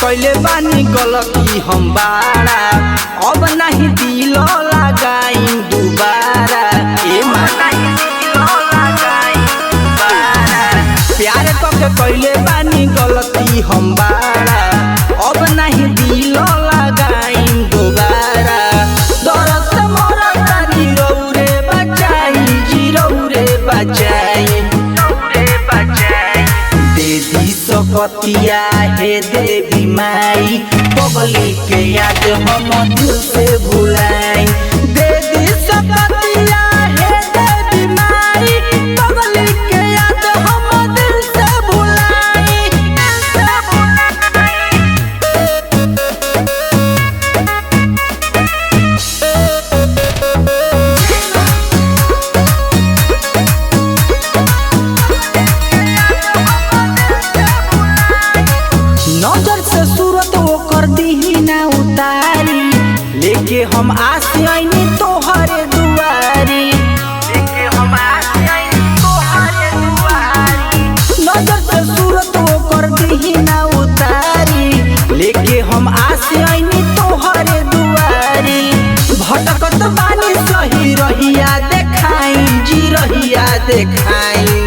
कैले बानी गलती हम बाड़ा, अब नहीं दिल लगाई दोबारा। प्यार करके कैले बानी गलती हम बाड़ा, अब नहीं दिल लगाई दोबारा। दर्द से मरतानी रौरे बचाई जी, रौरे बचाई। दीदी सकतिया हे देवी माई, पगली के याद हम दिल से भुलाई। दीदी सकतिया हे देवी माई, पगली के याद हम दिल से भुलाई। नजर से सूरत ओकर दीही ना उतारी, लेके हम आसे आईनी तोहरे दुआरी। नजर से सूरत ओकर दीही ना उतारी, लेके हम आसे आईनी तोहरे दुआरी। भटकत बानी सही रहिया देखाई जी, रहिया देखाई।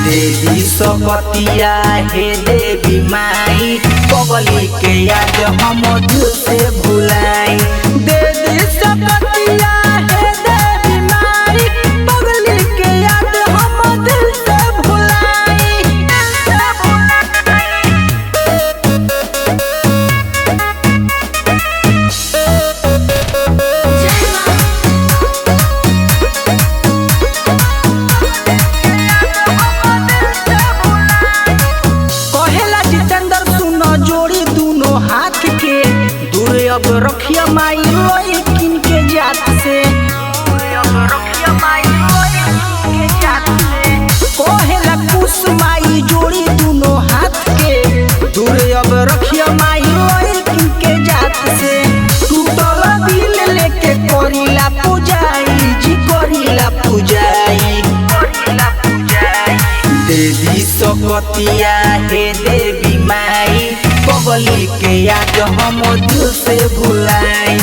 देवी सकतिया हे देवी माई, पगली के याद हम दिल से भुलाई। देवी सकतिया हे देवी माई, पगली के याद हम दिल से भुलाई। हाथ के दूर अब रखिया माई लोई किन के जात से। कोहेला कुश माई जोड़ी दोनों हाथ के, दूर अब रखिया माई लोई किन के जात से। टूटल दिल लेके करीला पूजाई जी, करीला पूजाई। देवी सकतिया हे देवी माई, पगली के याद हम दिल से भुलाई।